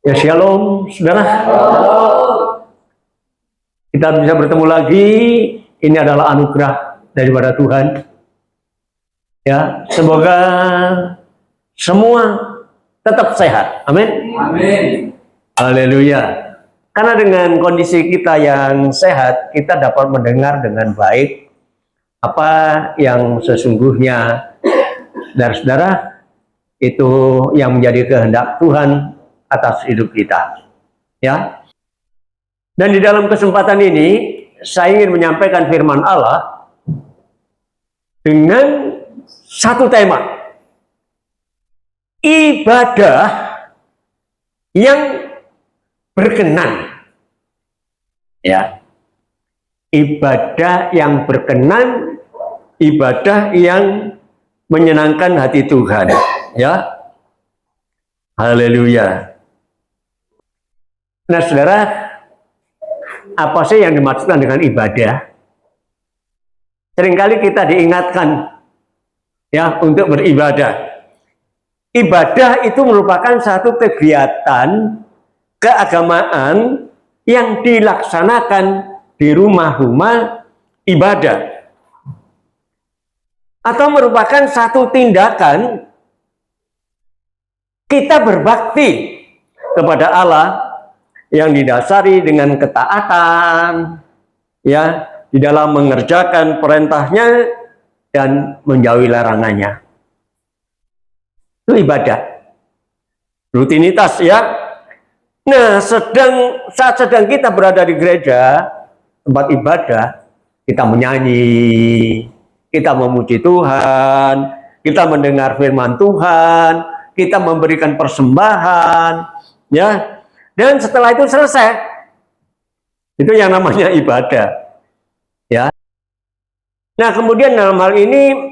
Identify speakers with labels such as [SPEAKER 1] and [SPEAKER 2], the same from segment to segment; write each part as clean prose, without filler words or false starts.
[SPEAKER 1] Ya shalom, saudara. Kita bisa bertemu lagi. Ini adalah anugerah daripada Tuhan. Ya, semoga semua tetap sehat. Amin.
[SPEAKER 2] Amin.
[SPEAKER 1] Haleluya. Karena dengan kondisi kita yang sehat, kita dapat mendengar dengan baik apa yang sesungguhnya, saudara-saudara, itu yang menjadi kehendak Tuhan atas hidup kita. Ya. Dan di dalam kesempatan ini saya ingin menyampaikan firman Allah dengan satu tema. Ibadah yang berkenan. Ya. Ibadah yang berkenan, ibadah yang menyenangkan hati Tuhan. Ya. Haleluya. Nah, saudara, apa sih yang dimaksudkan dengan ibadah? Seringkali kita diingatkan ya untuk beribadah. Ibadah itu merupakan satu kegiatan keagamaan yang dilaksanakan di rumah-rumah ibadah. Atau merupakan satu tindakan kita berbakti kepada Allah yang didasari dengan ketaatan, ya, di dalam mengerjakan perintahnya dan menjauhi larangannya. Itu ibadah, rutinitas, ya. Nah, saat sedang kita berada di gereja, tempat ibadah, kita menyanyi, kita memuji Tuhan, kita mendengar firman Tuhan, kita memberikan persembahan, ya. Dan setelah itu selesai, itu yang namanya ibadah, ya. Nah, kemudian dalam hal ini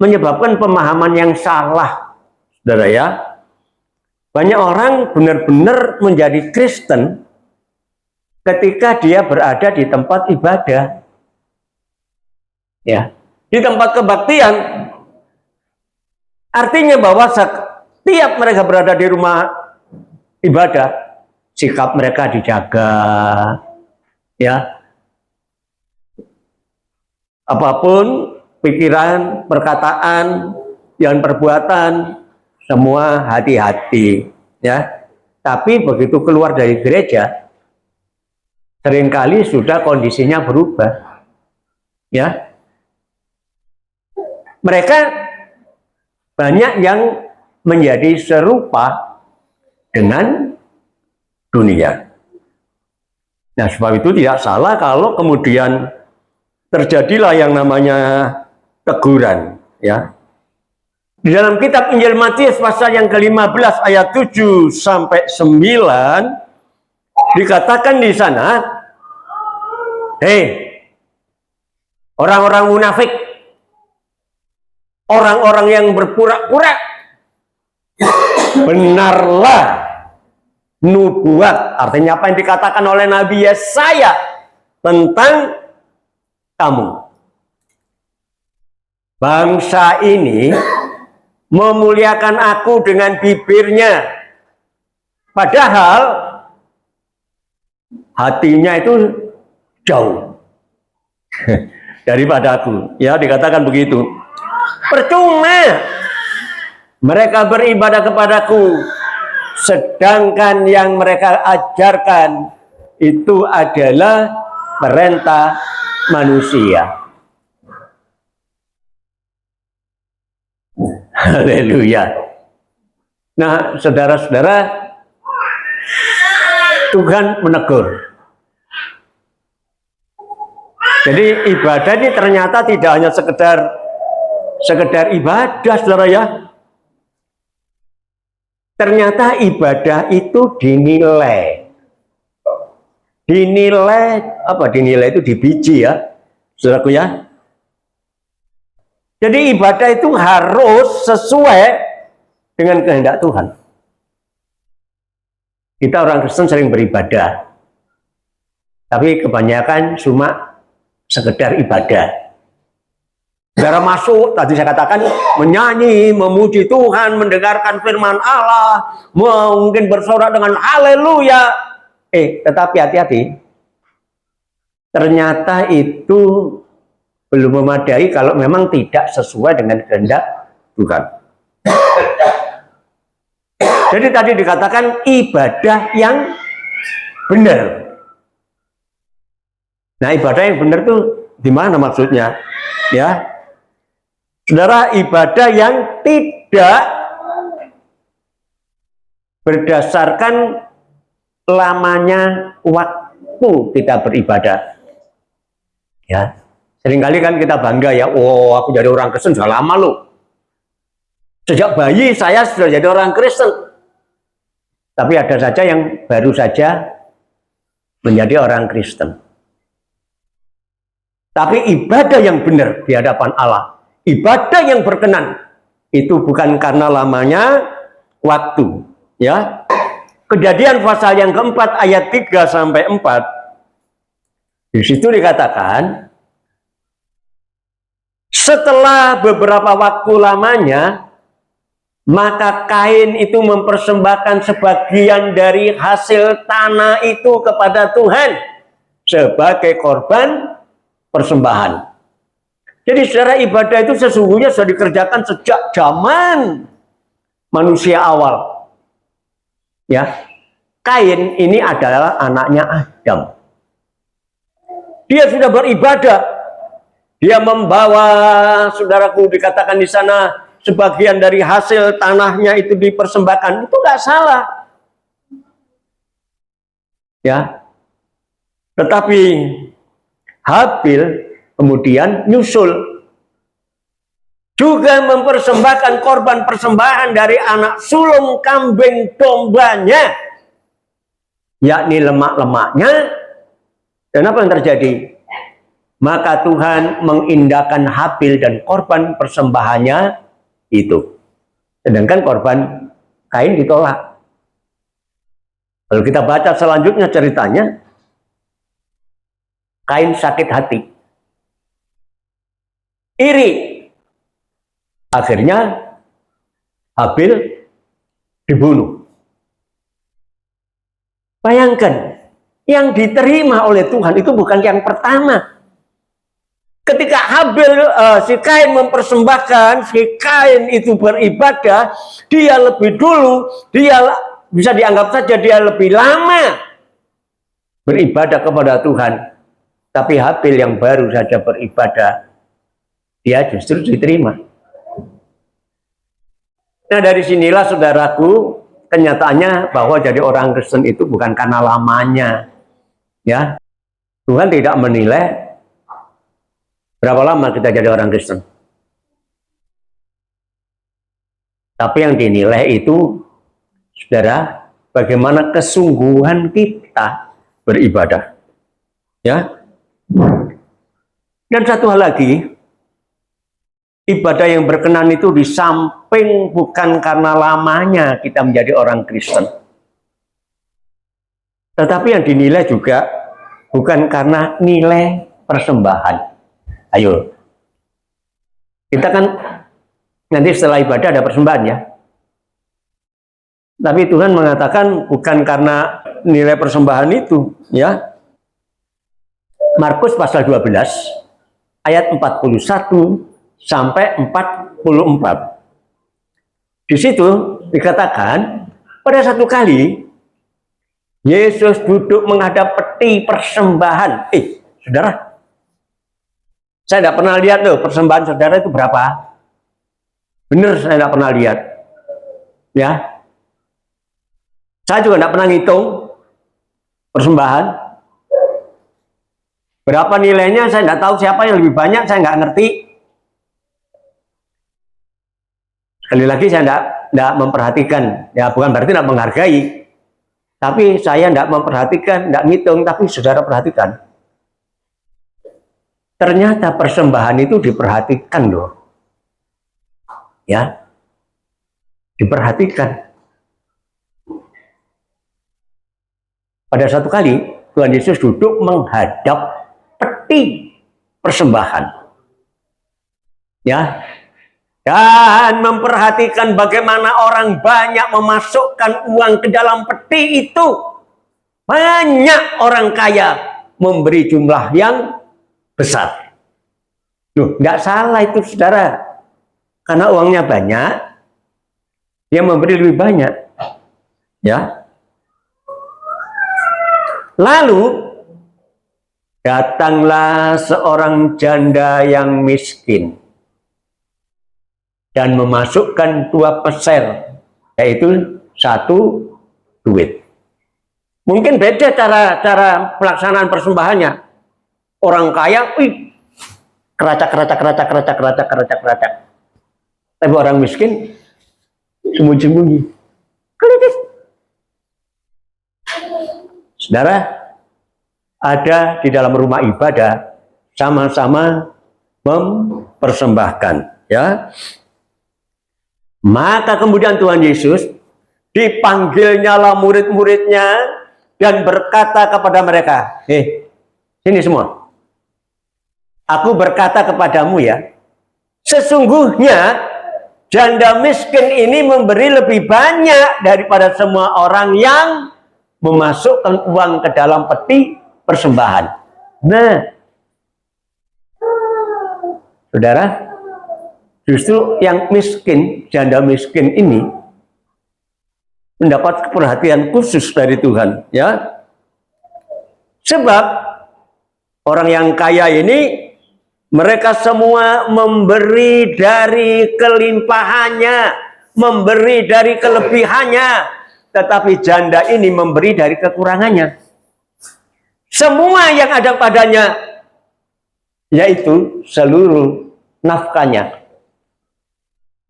[SPEAKER 1] menyebabkan pemahaman yang salah, saudara, ya. Banyak orang benar-benar menjadi Kristen ketika dia berada di tempat ibadah, ya, di tempat kebaktian. Artinya bahwa setiap mereka berada di rumah ibadah, sikap mereka dijaga, ya. Apapun pikiran, perkataan, dan perbuatan, semua hati-hati, ya. Tapi begitu keluar dari gereja, seringkali sudah kondisinya berubah, ya. Mereka banyak yang menjadi serupa dengan dunia. Nah, sebab itu tidak salah kalau kemudian terjadilah yang namanya teguran, ya. Di dalam kitab Injil Matius pasal yang ke-15 ayat 7 sampai 9 dikatakan di sana, hei, orang-orang munafik, orang-orang yang berpura-pura, benarlah nubuat, artinya apa yang dikatakan oleh Nabi Yesaya tentang kamu. Bangsa ini memuliakan aku dengan bibirnya, padahal hatinya itu jauh daripada aku. Ya, dikatakan begitu. Percuma mereka beribadah kepadaku, sedangkan yang mereka ajarkan itu adalah perintah manusia. Haleluya. Nah, saudara-saudara, Tuhan menegur. Jadi ibadah ini ternyata tidak hanya sekedar ibadah, saudara, ya. Ternyata ibadah itu dinilai. Dinilai itu dibiji, ya, saudaraku, ya. Jadi ibadah itu harus sesuai dengan kehendak Tuhan. Kita orang Kristen sering beribadah, tapi kebanyakan cuma sekedar ibadah. Saudara masuk, tadi saya katakan, menyanyi, memuji Tuhan, mendengarkan firman Allah, mungkin bersorak dengan haleluya. Tetapi hati-hati, ternyata itu belum memadai kalau memang tidak sesuai dengan kehendak Tuhan. Jadi tadi dikatakan ibadah yang benar. Nah, ibadah yang benar itu di mana maksudnya? Ya, saudara, ibadah yang tidak berdasarkan lamanya waktu kita beribadah. Ya, seringkali kan kita bangga ya, oh aku jadi orang Kristen sudah lama loh. Sejak bayi saya sudah jadi orang Kristen. Tapi ada saja yang baru saja menjadi orang Kristen. Tapi ibadah yang benar di hadapan Allah, ibadah yang berkenan, itu bukan karena lamanya waktu. Ya, Kejadian pasal yang keempat ayat 3 sampai 4. Di situ dikatakan, setelah beberapa waktu lamanya, maka Kain itu mempersembahkan sebagian dari hasil tanah itu kepada Tuhan sebagai korban persembahan. Jadi secara ibadah itu sesungguhnya sudah dikerjakan sejak zaman manusia awal. Ya, Kain ini adalah anaknya Adam. Dia sudah beribadah. Dia membawa, saudaraku, dikatakan di sana, sebagian dari hasil tanahnya itu dipersembahkan. Itu nggak salah. Ya. Tetapi Habil kemudian nyusul. Juga mempersembahkan korban persembahan dari anak sulung kambing dombanya. Yakni lemak-lemaknya. Dan apa yang terjadi? Maka Tuhan mengindahkan Habil dan korban persembahannya itu. Sedangkan korban Kain ditolak. Kalau kita baca selanjutnya ceritanya, Kain sakit hati, iri. Akhirnya Habil dibunuh. Bayangkan, yang diterima oleh Tuhan itu bukan yang pertama. Ketika Habil, si Kain mempersembahkan, si Kain itu beribadah, dia lebih dulu, dia bisa dianggap saja dia lebih lama beribadah kepada Tuhan. Tapi Habil yang baru saja beribadah, dia justru diterima. Nah, dari sinilah saudaraku, kenyataannya bahwa jadi orang Kristen itu bukan karena lamanya. Ya, Tuhan tidak menilai berapa lama kita jadi orang Kristen. Tapi yang dinilai itu, saudara, bagaimana kesungguhan kita beribadah. Ya. Dan satu hal lagi, ibadah yang berkenan itu di samping bukan karena lamanya kita menjadi orang Kristen. Tetapi yang dinilai juga bukan karena nilai persembahan. Ayo, kita kan nanti setelah ibadah ada persembahan ya. Tapi Tuhan mengatakan bukan karena nilai persembahan itu, ya. Markus pasal 12 ayat 41 sampai 44. Di situ dikatakan pada satu kali Yesus duduk menghadap peti persembahan. Saudara, saya tidak pernah lihat loh persembahan saudara itu berapa. Benar, saya tidak pernah lihat. Ya, saya juga tidak pernah ngitung persembahan. Berapa nilainya saya tidak tahu, siapa yang lebih banyak saya nggak ngerti. Sekali lagi saya tidak memperhatikan. Ya, bukan berarti tidak menghargai. Tapi saya tidak memperhatikan, tidak ngitung, tapi saudara perhatikan. Ternyata persembahan itu diperhatikan loh. Ya. Diperhatikan. Pada satu kali Tuhan Yesus duduk menghadap peti persembahan. Ya. Dan memperhatikan bagaimana orang banyak memasukkan uang ke dalam peti itu. Banyak orang kaya memberi jumlah yang besar. Loh, nggak salah itu saudara. Karena uangnya banyak, dia memberi lebih banyak. Ya. Lalu datanglah seorang janda yang miskin dan memasukkan 2 peser, yaitu 1 duit. Mungkin beda cara pelaksanaan persembahannya. Orang kaya, keracak. Tapi orang miskin sembunyi-sembunyi. Saudara, ada di dalam rumah ibadah sama-sama mempersembahkan, ya. Maka kemudian Tuhan Yesus dipanggilnyalah murid-muridnya dan berkata kepada mereka, sini semua. Aku berkata kepadamu ya, sesungguhnya janda miskin ini memberi lebih banyak daripada semua orang yang memasukkan uang ke dalam peti persembahan. Nah, saudara, justru yang miskin, janda miskin ini mendapat perhatian khusus dari Tuhan, ya. Sebab orang yang kaya ini mereka semua memberi dari kelimpahannya, memberi dari kelebihannya, tetapi janda ini memberi dari kekurangannya. Semua yang ada padanya yaitu seluruh nafkahnya.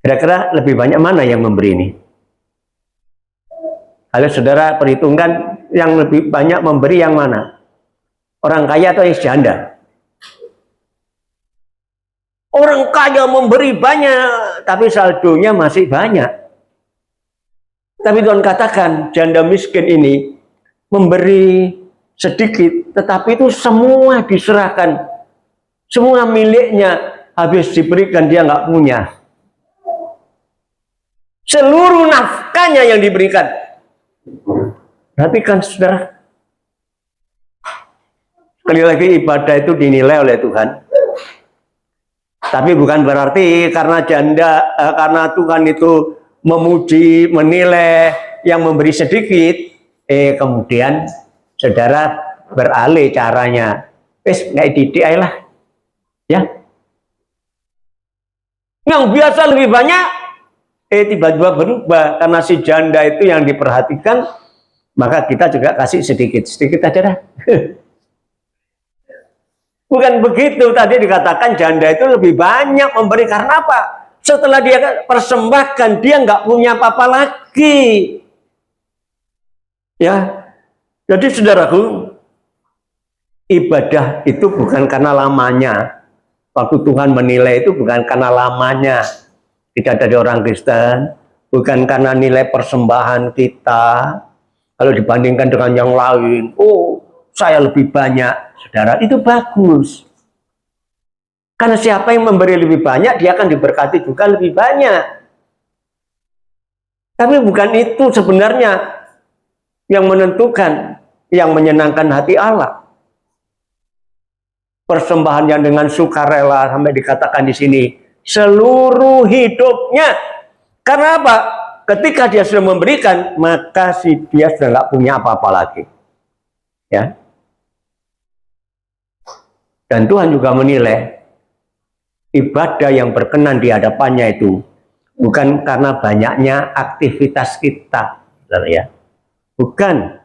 [SPEAKER 1] Kira-kira lebih banyak mana yang memberi ini? Kalau saudara perhitungkan yang lebih banyak memberi yang mana? Orang kaya atau yang janda? Orang kaya memberi banyak, tapi saldonya masih banyak. Tapi Tuhan katakan, janda miskin ini memberi sedikit, tetapi itu semua diserahkan. Semua miliknya habis diberikan, dia nggak punya. Seluruh nafkahnya yang diberikan. Perhatikan saudara. Sekali lagi ibadah itu dinilai oleh Tuhan. Tapi bukan berarti karena karena Tuhan itu memuji, menilai yang memberi sedikit, kemudian saudara beralih caranya. Nggak didik aja lah. Ya. Yang biasa lebih banyak, tiba-tiba berubah karena si janda itu yang diperhatikan, maka kita juga kasih sedikit aja dah. Bukan begitu, tadi dikatakan janda itu lebih banyak memberi karena apa? Setelah dia persembahkan, dia nggak punya apa-apa lagi. Ya, jadi saudaraku, ibadah itu bukan karena lamanya. Waktu Tuhan menilai itu bukan karena lamanya kita dari orang Kristen, bukan karena nilai persembahan kita. Kalau dibandingkan dengan yang lain, saya lebih banyak, saudara, itu bagus. Karena siapa yang memberi lebih banyak, dia akan diberkati juga lebih banyak. Tapi bukan itu sebenarnya yang menentukan, yang menyenangkan hati Allah. Persembahan yang dengan sukarela, sampai dikatakan di sini, seluruh hidupnya. Karena apa? Ketika dia sudah memberikan, maka dia sudah nggak punya apa-apa lagi. Ya. Dan Tuhan juga menilai ibadah yang berkenan di hadapannya itu bukan karena banyaknya aktivitas kita, ya. Bukan.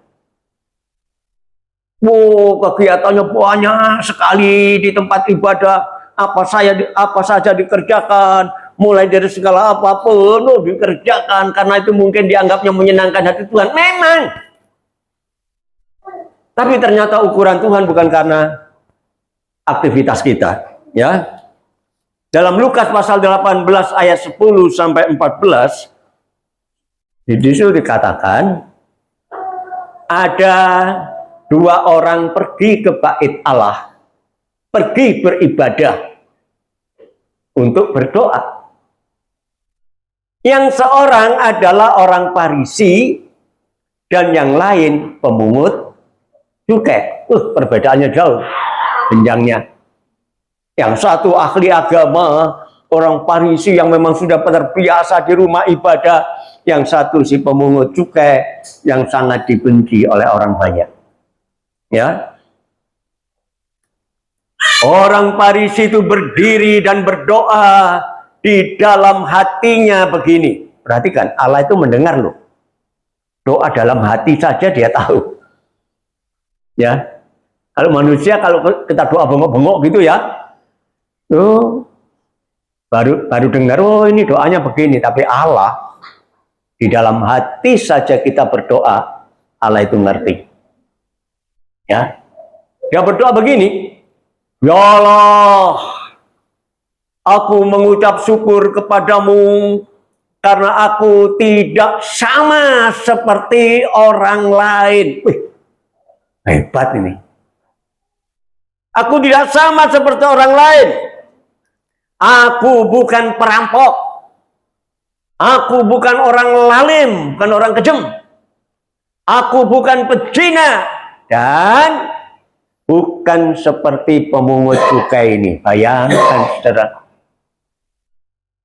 [SPEAKER 1] Kegiatannya banyak sekali di tempat ibadah, apa saja dikerjakan, mulai dari segala apapun dikerjakan karena itu mungkin dianggapnya menyenangkan hati Tuhan. Memang. Tapi ternyata ukuran Tuhan bukan karena aktivitas kita, ya. Dalam Lukas pasal 18 ayat 10 sampai 14 di situ dikatakan ada 2 orang pergi ke bait Allah, pergi beribadah. untuk berdoa. Yang seorang adalah orang Farisi dan yang lain pemungut cukai. Perbedaannya jauh jenjangnya. Yang satu ahli agama, orang Farisi yang memang sudah terbiasa di rumah ibadah. Yang satu si pemungut cukai yang sangat dibenci oleh orang banyak. Ya, orang Farisi itu berdiri dan berdoa di dalam hatinya begini. Perhatikan, Allah itu mendengar loh. Doa dalam hati saja dia tahu. Ya, kalau manusia kalau kita doa bengok-bengok gitu ya, tuh baru dengar, oh ini doanya begini. Tapi Allah di dalam hati saja kita berdoa, Allah itu ngerti. Ya, dia berdoa begini, ya Allah, aku mengucap syukur kepadamu karena aku tidak sama seperti orang lain. Wih, hebat ini. Aku tidak sama seperti orang lain. Aku bukan perampok. Aku bukan orang lalim, bukan orang kejam. Aku bukan pezina dan bukan seperti pemungut cukai ini. Bayangkan saudara.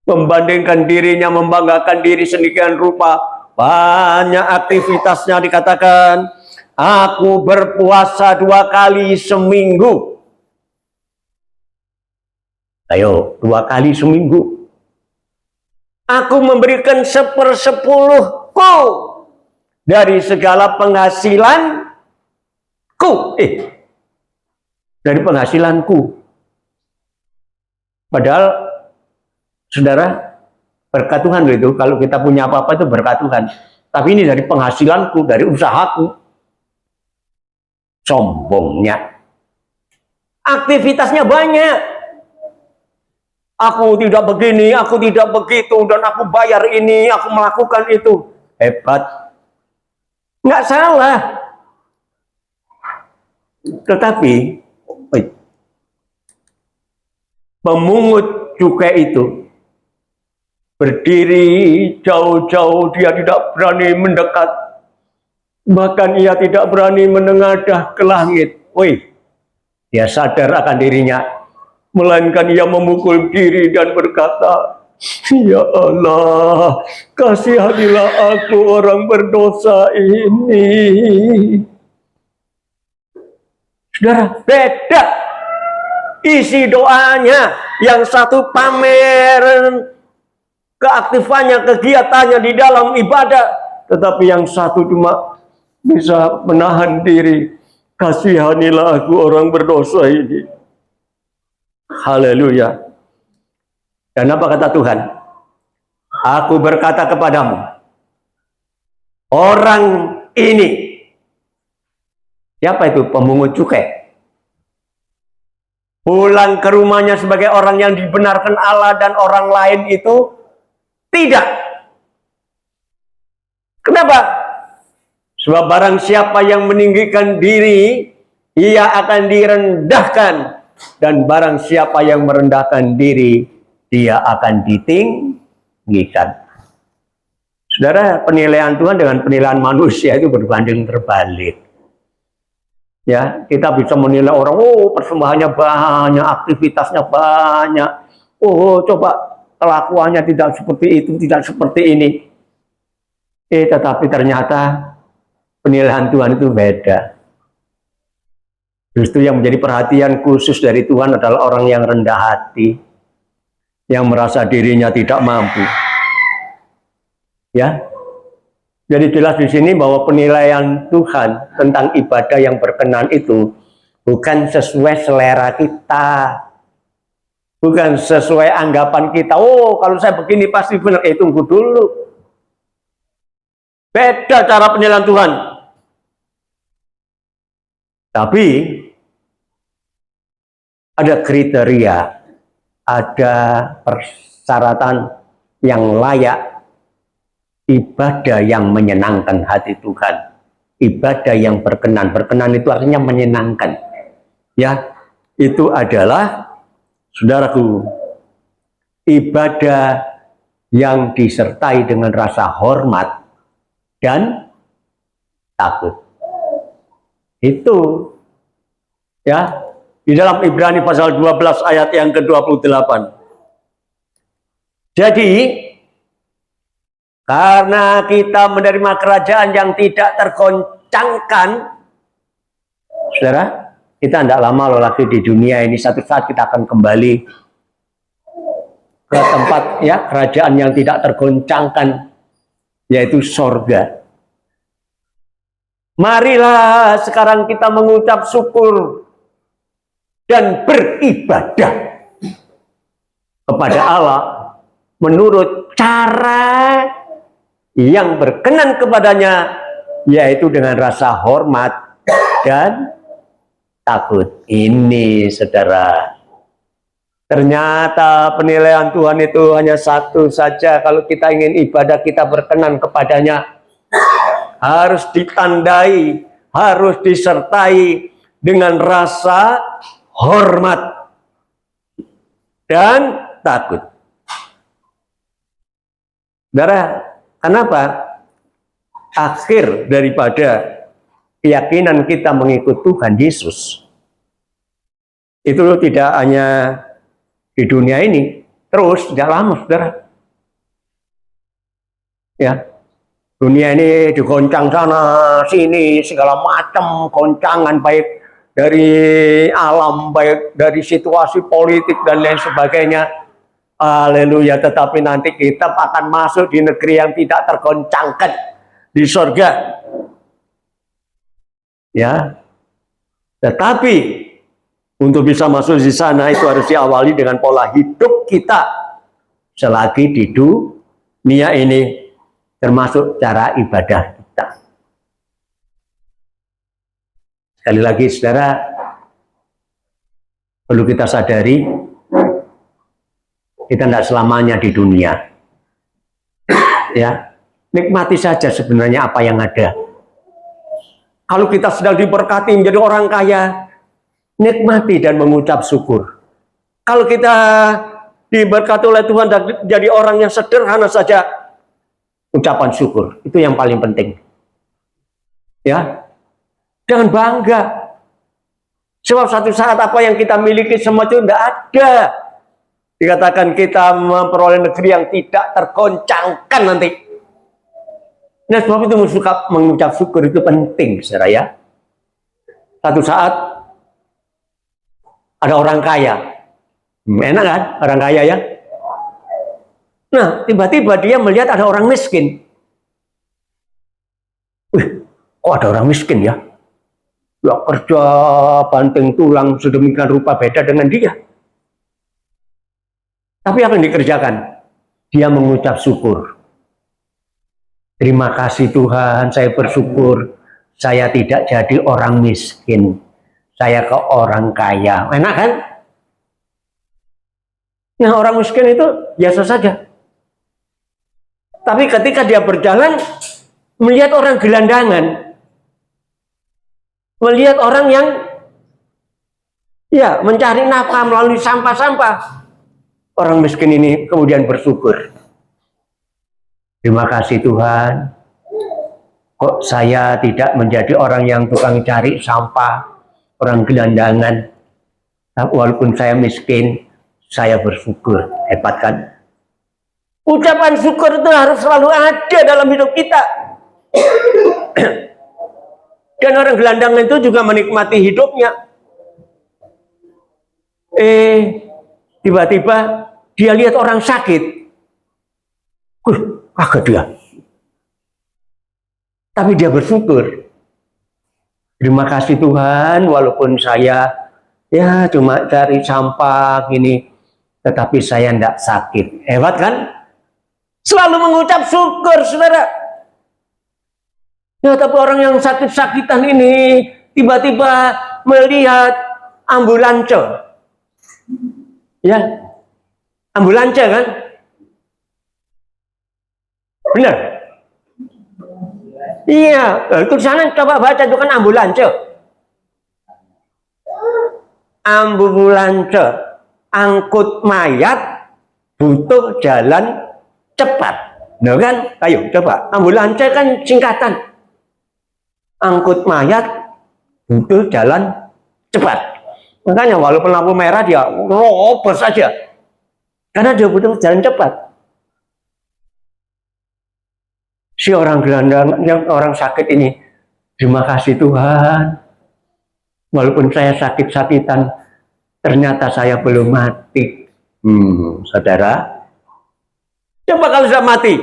[SPEAKER 1] Membandingkan dirinya, membanggakan diri sedemikian rupa. Banyak aktivitasnya dikatakan, aku berpuasa 2 kali seminggu. Ayo, 2 kali seminggu. Aku memberikan 1/10 dari segala penghasilanku. Dari penghasilanku. Padahal, saudara, berkat Tuhan itu. Kalau kita punya apa-apa itu berkat Tuhan. Tapi ini dari penghasilanku, dari usahaku. Sombongnya. Aktivitasnya banyak. Aku tidak begini, aku tidak begitu, dan aku bayar ini, aku melakukan itu. Hebat. Nggak salah. Tetapi, pemungut cukai itu berdiri jauh-jauh, dia tidak berani mendekat. Bahkan ia tidak berani menengadah ke langit. Dia sadar akan dirinya. Melainkan ia memukul diri dan berkata, ya Allah, kasihanilah aku orang berdosa ini. Saudara, beda isi doanya. Yang satu pamer keaktifannya, kegiatannya di dalam ibadah. Tetapi yang satu cuma bisa menahan diri. Kasihanilah aku orang berdosa ini. Haleluya. Dan apa kata Tuhan? Aku berkata kepadamu, orang ini, siapa itu? Pemungut cukai. Pulang ke rumahnya sebagai orang yang dibenarkan Allah dan orang lain itu tidak. Kenapa? Sebab barang siapa yang meninggikan diri, ia akan direndahkan. Dan barang siapa yang merendahkan diri, dia akan ditinggikan. Saudara, penilaian Tuhan dengan penilaian manusia itu berbanding terbalik. Ya, kita bisa menilai orang, oh persembahannya banyak, aktivitasnya banyak. Oh, coba kelakuannya tidak seperti itu, tidak seperti ini. Tetapi ternyata penilaian Tuhan itu beda. Justru yang menjadi perhatian khusus dari Tuhan adalah orang yang rendah hati, yang merasa dirinya tidak mampu. Ya, jadi jelas di sini bahwa penilaian Tuhan tentang ibadah yang berkenan itu bukan sesuai selera kita, bukan sesuai anggapan kita. Oh, kalau saya begini pasti benar. Tunggu dulu. Beda cara penilaian Tuhan. Tapi ada kriteria, ada persyaratan yang layak, ibadah yang menyenangkan hati Tuhan, ibadah yang berkenan. Berkenan itu artinya menyenangkan. Ya, itu adalah, saudaraku, ibadah yang disertai dengan rasa hormat dan takut. Itu ya di dalam Ibrani pasal 12 ayat yang ke-28. Jadi karena kita menerima kerajaan yang tidak tergoncangkan, saudara, kita tidak lama loh lagi di dunia ini. Satu saat kita akan kembali ke tempat ya kerajaan yang tidak tergoncangkan, yaitu sorga. Marilah sekarang kita mengucap syukur dan beribadah kepada Allah menurut cara yang berkenan kepadanya, yaitu dengan rasa hormat dan takut. Ini saudara, ternyata penilaian Tuhan itu hanya satu saja. Kalau kita ingin ibadah kita berkenan kepadanya, harus ditandai, harus disertai dengan rasa hormat dan takut. Saudara, kenapa? Akhir daripada keyakinan kita mengikut Tuhan Yesus itu tidak hanya di dunia ini, terus tidak lama, saudara. Ya, dunia ini digoncang sana sini, segala macam goncangan, baik dari alam, baik dari situasi politik dan lain sebagainya. Haleluya. Tetapi nanti kita akan masuk di negeri yang tidak tergoncangkan, di surga. Ya, tetapi untuk bisa masuk di sana itu harus diawali dengan pola hidup kita selagi di dunia ini, termasuk cara ibadah kita. Sekali lagi saudara, perlu kita sadari, kita tidak selamanya di dunia. Ya, nikmati saja sebenarnya apa yang ada. Kalau kita sedang diberkati menjadi orang kaya, nikmati dan mengucap syukur. Kalau kita diberkati oleh Tuhan dan jadi orang yang sederhana saja, ucapan syukur itu yang paling penting. Ya, jangan bangga. Sebab satu saat apa yang kita miliki semua itu tidak ada. Dikatakan kita memperoleh negeri yang tidak tergoncangkan nanti. Nah, sebab itu mengucap syukur itu penting, saudara ya. Satu saat ada orang kaya. Enak kan orang kaya ya? Nah, tiba-tiba dia melihat ada orang miskin. Kok ada orang miskin ya? Ya kerja banting tulang sedemikian rupa, beda dengan dia. Tapi apa yang dikerjakan? Dia mengucap syukur. Terima kasih Tuhan, saya bersyukur saya tidak jadi orang miskin. Saya ke orang kaya. Enak kan? Nah, orang miskin itu biasa saja. Tapi ketika dia berjalan, melihat orang gelandangan, melihat orang yang ya mencari nafkah melalui sampah-sampah, orang miskin ini kemudian bersyukur. Terima kasih Tuhan, kok saya tidak menjadi orang yang tukang cari sampah, orang gelandangan. Walaupun saya miskin, saya bersyukur. Hebat kan? Ucapan syukur itu harus selalu ada dalam hidup kita. Dan orang gelandangan itu juga menikmati hidupnya. Tiba-tiba dia lihat orang sakit. Kaget dia. Tapi dia bersyukur. Terima kasih Tuhan, walaupun saya ya cuma cari sampah gini, tetapi saya tidak sakit. Hebat kan? Selalu mengucap syukur, saudara. Ya, tapi orang yang sakit-sakitan ini tiba-tiba melihat ambulans. Ya, ambulans kan? Benar? Iya, tulisannya coba baca itu kan ambulans. Ambulans, angkut mayat butuh jalan cepat. Nah kan, ayo coba, ambulans kan singkatan. Angkut mayat butuh jalan cepat. Makanya walaupun lampu merah dia robos saja. Karena dia butuh jalan cepat. Si orang gelandang, yang orang sakit ini, terima kasih Tuhan. Walaupun saya sakit-sakitan, ternyata saya belum mati. Saudara, coba kalau sudah mati,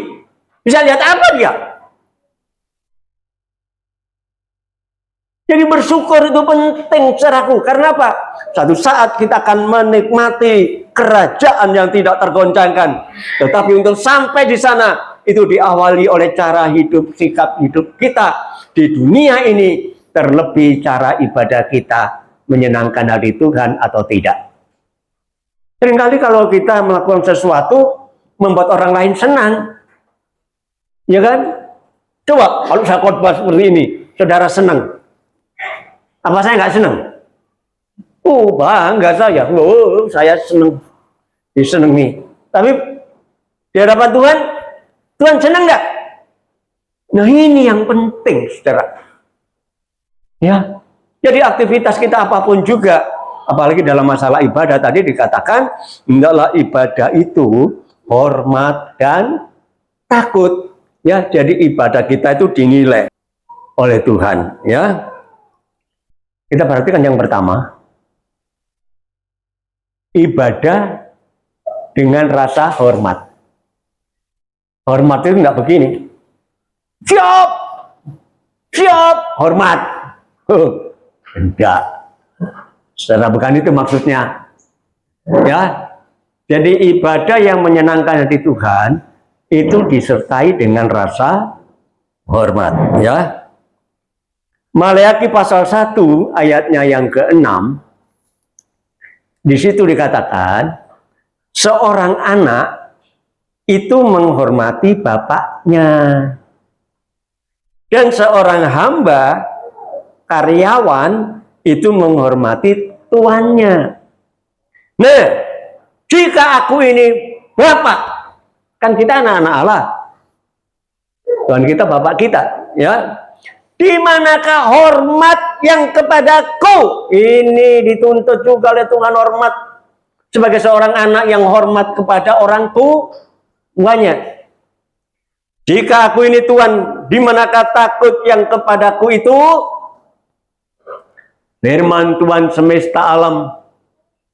[SPEAKER 1] bisa lihat apa dia? Jadi bersyukur itu penting saudaraku. Karena apa? Satu saat kita akan menikmati kerajaan yang tidak tergoncangkan. Tetapi untuk sampai di sana, itu diawali oleh cara hidup, sikap hidup kita di dunia ini. Terlebih cara ibadah kita menyenangkan hati Tuhan atau tidak. Seringkali kalau kita melakukan sesuatu, membuat orang lain senang. Ya kan? Coba kalau saya khotbah seperti ini, saudara senang. Apa saya nggak senang? Bangga saya. Saya senang. Disenangi. Tapi di hadapan Tuhan, Tuhan senang nggak? Nah ini yang penting, saudara. Ya, jadi aktivitas kita apapun juga, apalagi dalam masalah ibadah tadi dikatakan, hendaklah ibadah itu hormat dan takut. Ya, jadi ibadah kita itu dinilai oleh Tuhan. Ya. Kita perhatikan yang pertama, ibadah dengan rasa hormat. Hormat itu enggak begini. Siap, hormat. Enggak. Secara bukan itu maksudnya. Ya. Jadi ibadah yang menyenangkan hati Tuhan itu disertai dengan rasa hormat. Ya. Maleakhi pasal 1 ayatnya yang ke-6, di situ dikatakan seorang anak itu menghormati bapaknya dan seorang hamba karyawan itu menghormati tuannya. Nah, jika aku ini bapak, kan kita anak-anak Allah, Tuhan kita bapak kita, ya. Di manakah hormat yang kepadaku? Ini dituntut juga oleh Tuhan, hormat sebagai seorang anak yang hormat kepada orang tuanya. Jika aku ini Tuhan, di manakah takut yang kepadaku itu? Firman Tuhan semesta alam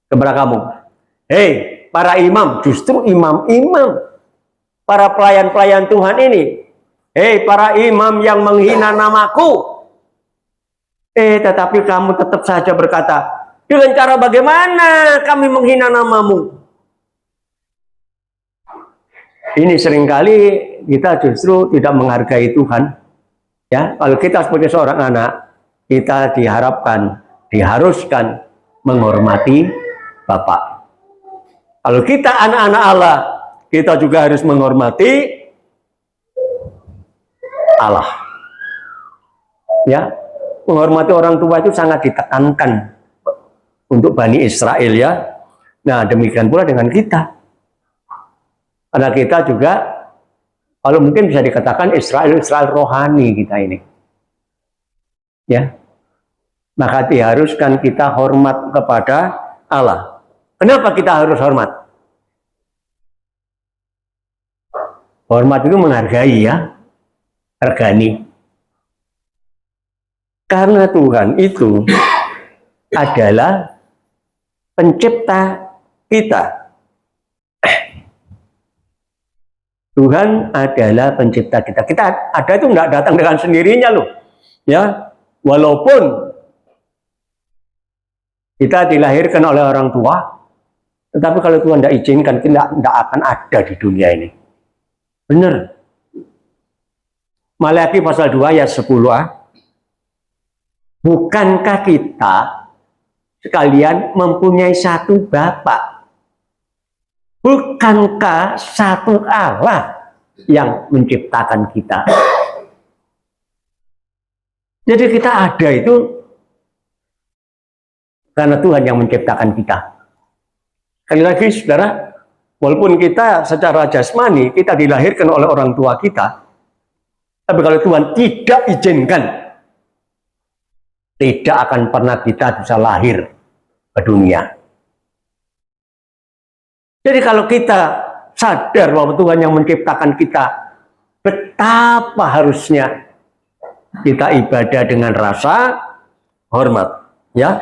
[SPEAKER 1] kepada kamu. Hei, para imam, justru imam-imam, para pelayan-pelayan Tuhan ini. Hei para imam yang menghina namaku. Tetapi kamu tetap saja berkata, dengan cara bagaimana kami menghina namamu? Ini seringkali kita justru tidak menghargai Tuhan. Ya, kalau kita sebagai seorang anak, kita diharuskan menghormati Bapak. Kalau kita anak-anak Allah, kita juga harus menghormati Allah. Ya, menghormati orang tua itu sangat ditekankan untuk Bani Israel, ya. Nah, demikian pula dengan kita. Karena kita juga, kalau mungkin bisa dikatakan Israel rohani kita ini. Ya. Maka diharuskan kita hormat kepada Allah. Kenapa kita harus hormat? Hormat itu menghargai, ya. Hargani. Karena Tuhan itu adalah pencipta kita. Tuhan adalah pencipta kita. Kita ada itu nggak datang dengan sendirinya loh. Ya, walaupun kita dilahirkan oleh orang tua, tetapi kalau Tuhan tidak izinkan, kita tidak akan ada di dunia ini. Benar. Maleakhi pasal 2 ayat 10a. Bukankah kita sekalian mempunyai satu Bapa? Bukankah satu Allah yang menciptakan kita? Jadi kita ada itu karena Tuhan yang menciptakan kita. Sekali lagi saudara, Walaupun kita secara jasmani, kita dilahirkan oleh orang tua kita, tapi kalau Tuhan tidak izinkan, tidak akan pernah kita bisa lahir ke dunia. Jadi kalau kita sadar bahwa Tuhan yang menciptakan kita, betapa harusnya kita ibadah dengan rasa hormat, ya.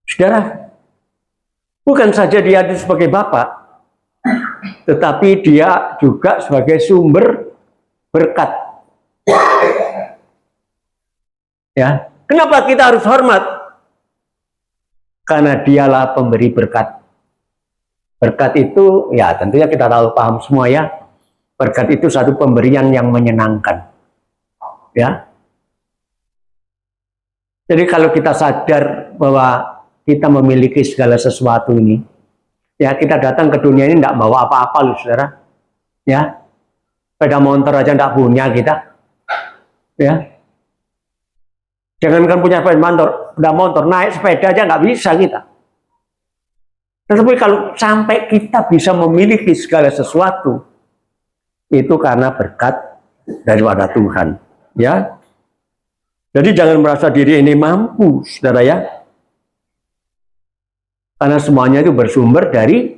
[SPEAKER 1] Saudara, bukan saja dia itu sebagai Bapa, tetapi dia juga sebagai sumber berkat. Ya, kenapa kita harus hormat? Karena dialah pemberi berkat. Berkat itu, ya tentunya kita tahu paham semua ya. Berkat itu satu pemberian yang menyenangkan. Ya. Jadi kalau kita sadar bahwa kita memiliki segala sesuatu ini, ya kita datang ke dunia ini tidak bawa apa-apa loh saudara. Ya. Sepeda motor aja tidak punya kita. Ya. Jangankan punya sepeda motor, naik sepeda aja nggak bisa kita. Tetapi kalau sampai kita bisa memiliki segala sesuatu, itu karena berkat daripada Tuhan. Ya, jadi jangan merasa diri ini mampu, saudara ya. Karena semuanya itu bersumber dari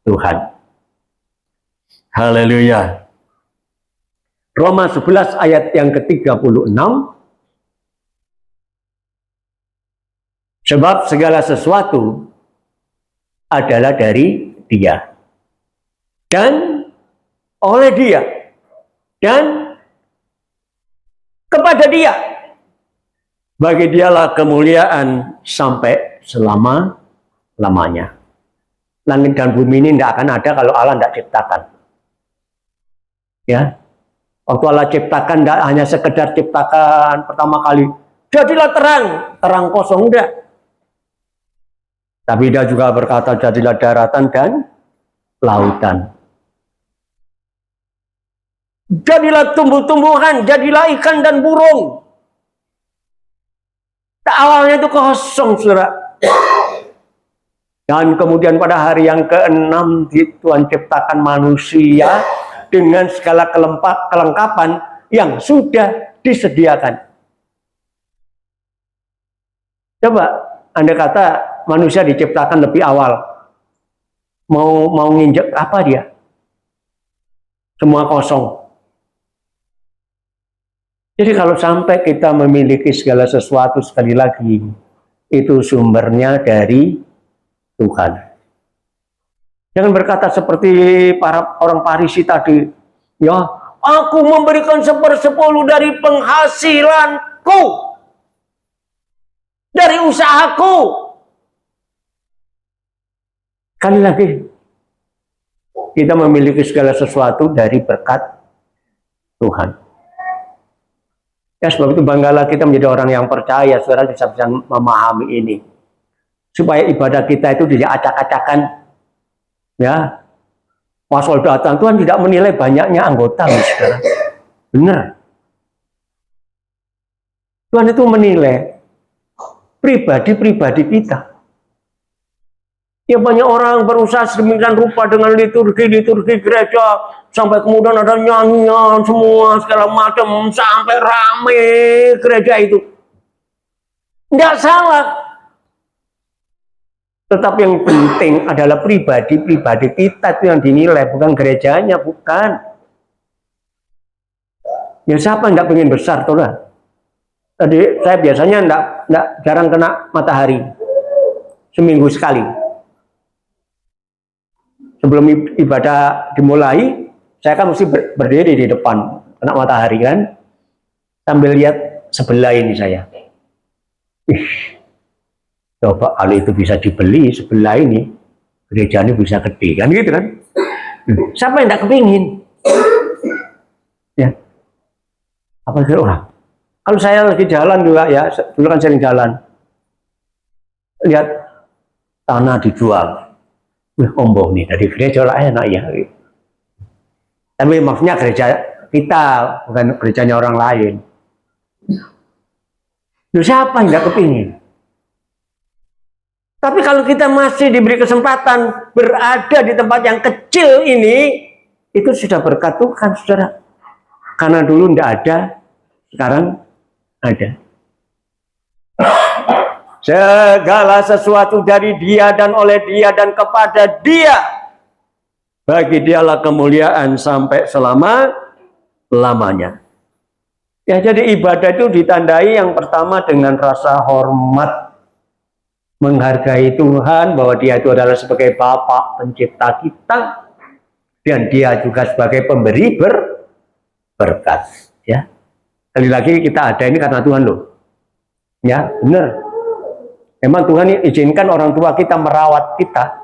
[SPEAKER 1] Tuhan. Haleluya. Roma 11 ayat yang ke-36. Sebab segala sesuatu adalah dari Dia. Dan oleh Dia. Dan kepada Dia. Bagi Dialah kemuliaan sampai selama-lamanya. Langit dan bumi ini tidak akan ada kalau Allah tidak ciptakan. Ya, waktu Allah ciptakan tidak hanya sekedar ciptakan pertama kali, jadilah terang, terang kosong enggak. Tapi dia juga berkata jadilah daratan dan lautan. Jadilah tumbuh-tumbuhan, jadilah ikan dan burung. Awalnya itu kosong, saudara. Dan kemudian pada hari yang ke-6 Tuhan ciptakan manusia dengan segala kelengkapan yang sudah disediakan. Coba Anda kata manusia diciptakan lebih awal, mau nginjek apa dia? Semua kosong. Jadi kalau sampai kita memiliki segala sesuatu, sekali lagi itu sumbernya dari Tuhan. Jangan berkata seperti para orang Farisi tadi, ya, aku memberikan 1/10 dari penghasilanku, dari usahaku. Sekali lagi, kita memiliki segala sesuatu dari berkat Tuhan. Ya, sebab itu banggalah kita menjadi orang yang percaya, saudara bisa memahami ini. Supaya ibadah kita itu tidak acak-acakan. Ya, pas datang Tuhan tidak menilai banyaknya anggota, saudara. Benar. Tuhan itu menilai pribadi-pribadi kita. Ya banyak orang berusaha sedemikian rupa dengan liturgi gereja, sampai kemudian ada nyanyian semua segala macam sampai rame gereja itu. Tidak salah. Tetapi yang penting adalah pribadi-pribadi kita itu yang dinilai, bukan gerejanya, bukan. Ya siapa yang tidak pengen besar, tuh lah. Tadi saya biasanya enggak jarang kena matahari, seminggu sekali. Sebelum ibadah dimulai, saya kan mesti berdiri di depan kena matahari kan, sambil lihat sebelah ini saya. Coba kalau itu bisa dibeli sebelah ini, gereja ini bisa gede kan gitu kan? Siapa yang tidak kepingin? Ya, apa sih orang? Kalau saya lagi jalan juga ya, dulu kan sering jalan, lihat tanah dijual. Wih, ombong nih dari gereja lah enak ya. Tapi maksudnya gereja kita, bukan gerejanya orang lain. Loh, siapa yang tidak kepingin? Tapi kalau kita masih diberi kesempatan berada di tempat yang kecil ini, itu sudah berkat Tuhan, saudara. Karena dulu tidak ada, sekarang ada. Segala sesuatu dari Dia dan oleh Dia dan kepada Dia. Bagi Dialah kemuliaan sampai selama-lamanya. Ya, jadi ibadah itu ditandai yang pertama dengan rasa hormat, menghargai Tuhan bahwa Dia itu adalah sebagai Bapa pencipta kita dan Dia juga sebagai pemberi berkat. Ya, sekali lagi kita ada ini karena Tuhan loh. Ya, benar. Memang Tuhan izinkan orang tua kita merawat kita.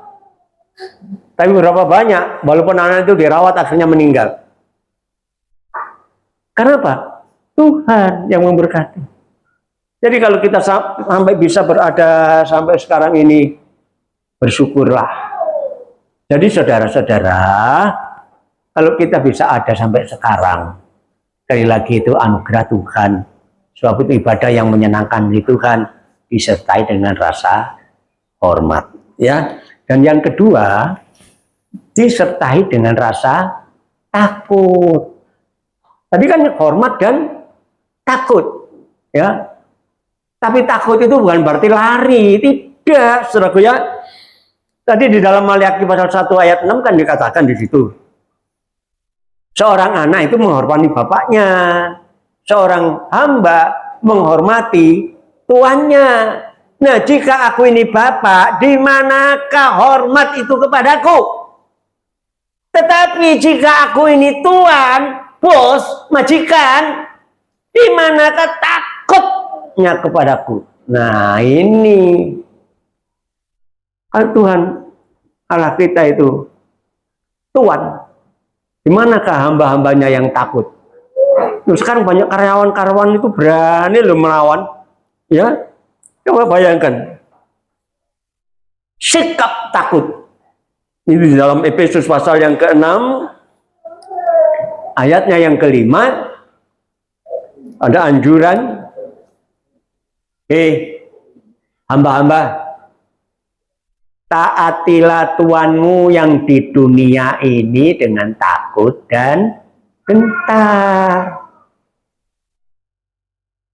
[SPEAKER 1] Tapi berapa banyak, walaupun anak itu dirawat akhirnya meninggal. Kenapa? Tuhan yang memberkati. Jadi kalau kita sampai bisa berada sampai sekarang ini, bersyukurlah. Jadi saudara-saudara, kalau kita bisa ada sampai sekarang, sekali lagi itu anugerah Tuhan. Suatu ibadah yang menyenangkan di Tuhan, disertai dengan rasa hormat. Ya. Dan yang kedua, disertai dengan rasa takut. Tadi kan hormat dan takut, ya. Tapi takut itu bukan berarti lari, tidak, saudaraku ya. Tadi di dalam Maliaki pasal 1 ayat 6 kan dikatakan di situ. Seorang anak itu menghormati bapaknya, seorang hamba menghormati tuannya. Nah, jika aku ini bapak, di manakah hormat itu kepadaku? Tetapi jika aku ini tuan, bos, majikan, di manakah takutnya kepadaku? Nah, ini Tuhan Allah kita itu tuan. Di manakah hamba-hambanya yang takut? Loh, sekarang banyak karyawan-karyawan itu berani loh melawan. Ya, coba bayangkan. Sikap takut. Ini di dalam Efesus pasal yang ke-6, ayatnya yang ke-5, ada anjuran, hamba-hamba, taatilah tuanmu yang di dunia ini dengan takut dan gentar.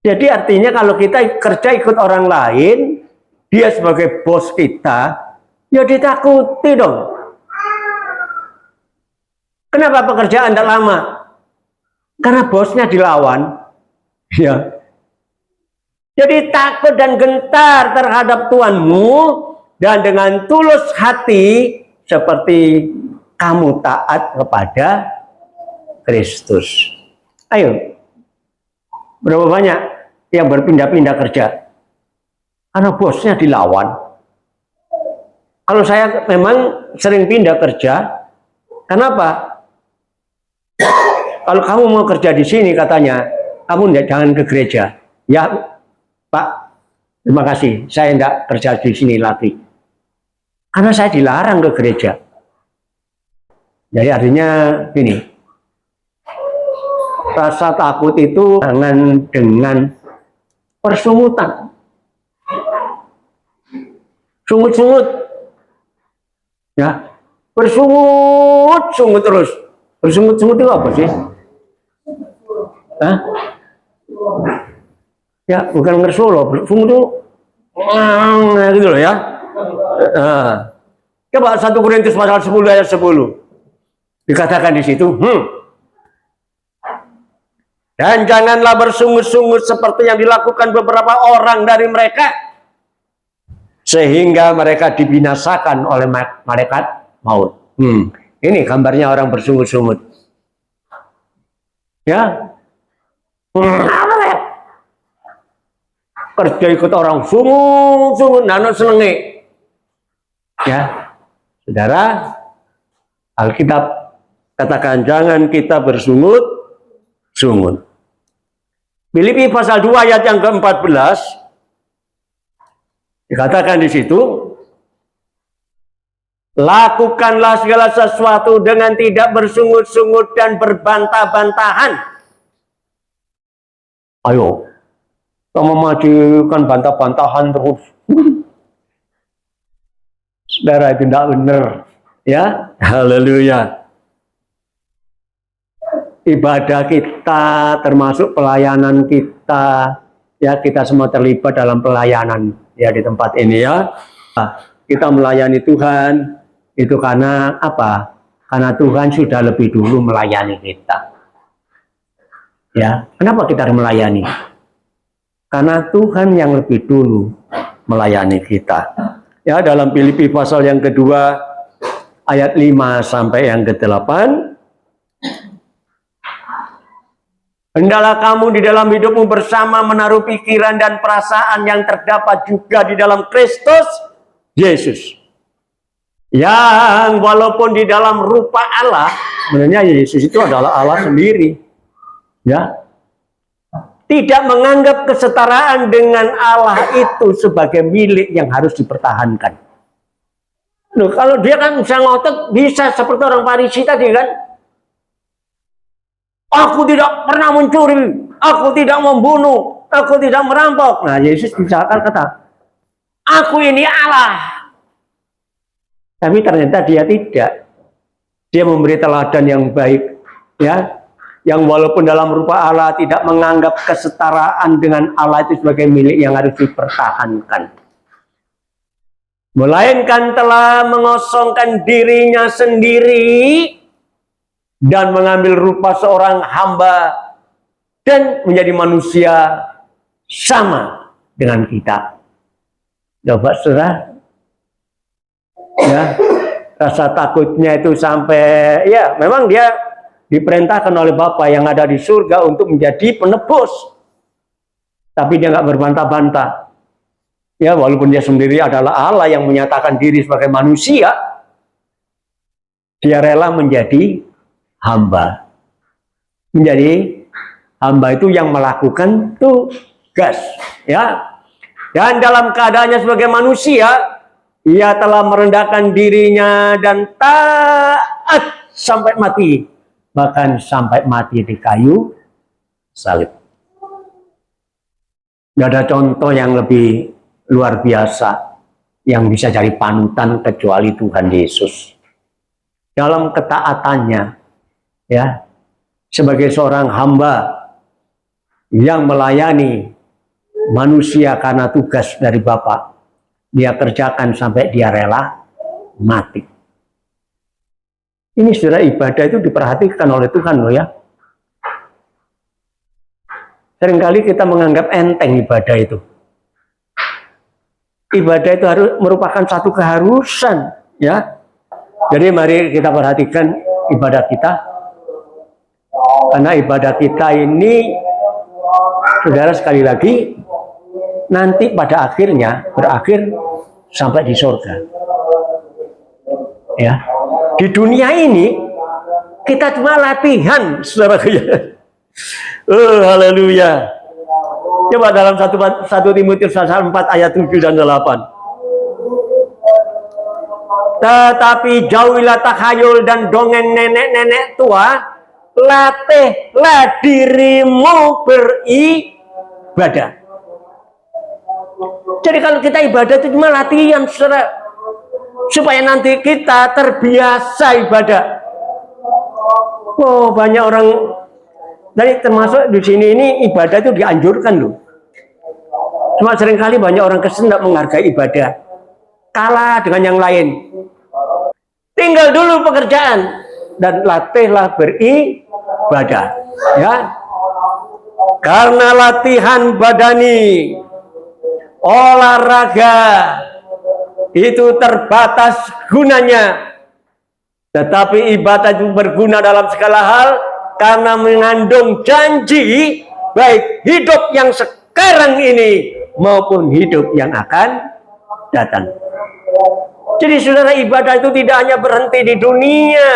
[SPEAKER 1] Jadi artinya kalau kita kerja ikut orang lain, dia sebagai bos kita, ya ditakuti dong. Kenapa pekerjaan tidak lama? Karena bosnya dilawan. Ya. Jadi takut dan gentar terhadap tuanmu, dan dengan tulus hati seperti kamu taat kepada Kristus. Ayo. Berapa banyak yang berpindah-pindah kerja? Karena bosnya dilawan. Kalau saya memang sering pindah kerja, kenapa? Kalau kamu mau kerja di sini katanya, kamu jangan ke gereja. Ya, Pak, terima kasih. Saya tidak kerja di sini lagi. Karena saya dilarang ke gereja. Jadi artinya gini, rasa takut itu jangan dengan persungutan. Sungut-sungut. Ya, bersungut-sungut terus. Bersungut-sungut itu apa sih? Hah? Ya, bukan ngersul loh. Bersungut itu gitu loh ya. Coba 1 Korintus pasal 10 ayat 10. Dikatakan di situ, dan janganlah bersungut-sungut seperti yang dilakukan beberapa orang dari mereka, sehingga mereka dibinasakan oleh malaikat maut. Ini gambarnya orang bersungut-sungut. Ya. Kerja ikut orang sungut-sungut, nano senenge. Ya. Saudara, Alkitab katakan jangan kita bersungut-sungut. Filipi pasal 2 ayat yang ke-14 dikatakan di situ, lakukanlah segala sesuatu dengan tidak bersungut-sungut dan berbantah-bantahan. Ayo, kita memajukan bantah-bantahan terus. Saudara, itu tidak benar. Ya, haleluya. Ibadah kita termasuk pelayanan kita, ya kita semua terlibat dalam pelayanan ya di tempat ini ya. Kita melayani Tuhan itu karena apa? Karena Tuhan sudah lebih dulu melayani kita. Ya, kenapa kita harus melayani? Karena Tuhan yang lebih dulu melayani kita. Ya, dalam Filipi pasal yang kedua ayat 5 sampai yang ke-8. Hendaklah kamu di dalam hidupmu bersama menaruh pikiran dan perasaan yang terdapat juga di dalam Kristus Yesus. Yang walaupun di dalam rupa Allah, sebenarnya Yesus itu adalah Allah sendiri. Ya. Tidak menganggap kesetaraan dengan Allah itu sebagai milik yang harus dipertahankan. Loh, kalau dia kan bisa ngotot, bisa seperti orang Farisi tadi kan. Aku tidak pernah mencuri, aku tidak membunuh, aku tidak merampok. Nah, Yesus misalkan kata, aku ini Allah. Tapi ternyata dia tidak. Dia memberi teladan yang baik, ya, yang walaupun dalam rupa Allah tidak menganggap kesetaraan dengan Allah itu sebagai milik yang harus dipertahankan. Melainkan telah mengosongkan dirinya sendiri dan mengambil rupa seorang hamba dan menjadi manusia sama dengan kita. Coba saudara, ya, rasa takutnya itu sampai, ya memang dia diperintahkan oleh Bapa yang ada di surga untuk menjadi penebus, tapi dia nggak berbantah-bantah. Ya, walaupun dia sendiri adalah Allah yang menyatakan diri sebagai manusia, dia rela menjadi hamba. Menjadi hamba itu yang melakukan tugas, ya. Dan dalam keadaannya sebagai manusia, ia telah merendahkan dirinya dan taat sampai mati, bahkan sampai mati di kayu salib. Tidak ada contoh yang lebih luar biasa yang bisa jadi panutan kecuali Tuhan Yesus. Dalam ketaatannya, ya, sebagai seorang hamba yang melayani manusia karena tugas dari Bapa, dia kerjakan sampai dia rela mati. Ini saudara, ibadah itu diperhatikan oleh Tuhan loh ya. Seringkali kita menganggap enteng ibadah itu. Ibadah itu harus merupakan satu keharusan, ya. Jadi mari kita perhatikan ibadah kita. Karena ibadah kita ini, saudara, sekali lagi, nanti pada akhirnya berakhir sampai di surga. Ya. Di dunia ini kita cuma latihan, saudara. Haleluya. Coba dalam 1 Timotius 4 ayat 7 dan 8. Tetapi jauhilah takhayul dan dongeng nenek-nenek tua, latihlah dirimu beribadah. Jadi kalau kita ibadah itu cuma latihan, saudara, supaya nanti kita terbiasa ibadah. Oh, banyak orang, dari termasuk di sini ini ibadah itu dianjurkan loh. Cuma seringkali banyak orang Kristen tidak menghargai ibadah, kalah dengan yang lain. Tinggal dulu pekerjaan dan latihlah beribadah, ya. Karena latihan badani, olahraga itu terbatas gunanya, tetapi ibadah itu berguna dalam segala hal karena mengandung janji baik hidup yang sekarang ini maupun hidup yang akan datang. Jadi saudara, ibadah itu tidak hanya berhenti di dunia,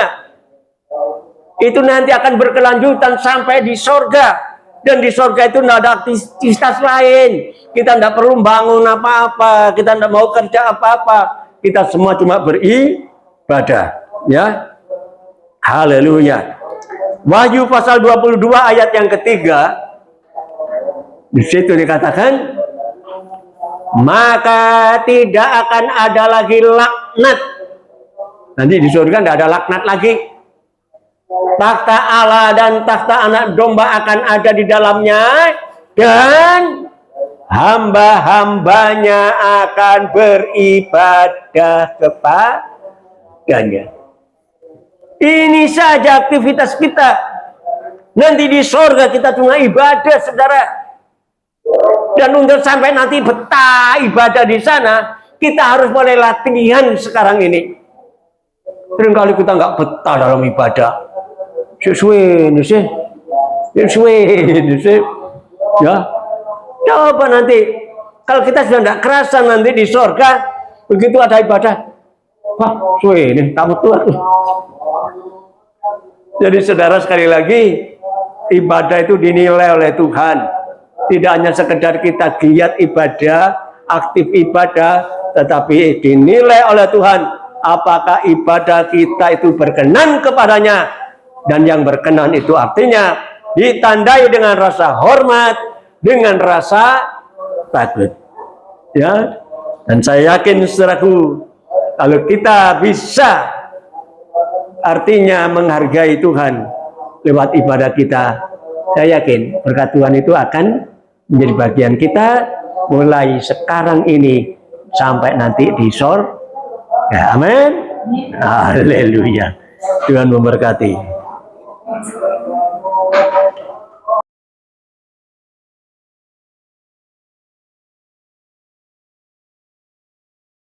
[SPEAKER 1] itu nanti akan berkelanjutan sampai di sorga. Dan di sorga itu tidak ada aktivitas lain. Kita tidak perlu bangun apa-apa, kita tidak mau kerja apa-apa, kita semua cuma beribadah, ya. Haleluya. Wahyu pasal 22 ayat yang ketiga, di situ dikatakan, maka tidak akan ada lagi laknat. Nanti di surga tidak ada laknat lagi. Takhta Allah dan takhta anak domba akan ada di dalamnya, dan hamba-hambanya akan beribadah kepadanya. Ini saja aktivitas kita. Nanti di surga kita cuma ibadah, saudara. Dan untuk sampai nanti betah ibadah di sana, kita harus mulai latihan sekarang ini. Seringkali kita nggak betah dalam ibadah. Sesuai, ya. Coba nanti, kalau kita sudah tidak kerasa nanti di surga, begitu ada ibadah, wah, suwe ini tamu Tuhan. Jadi saudara, sekali lagi, ibadah itu dinilai oleh Tuhan. Tidak hanya sekedar kita giat ibadah, aktif ibadah, tetapi dinilai oleh Tuhan. Apakah ibadah kita itu berkenan kepadanya? Dan yang berkenan itu artinya ditandai dengan rasa hormat, dengan rasa takut. Ya, dan saya yakin saudaraku, kalau kita bisa artinya menghargai Tuhan lewat ibadah kita, saya yakin berkat Tuhan itu akan menjadi bagian kita mulai sekarang ini sampai nanti di surga. Amin. Haleluya. Tuhan memberkati.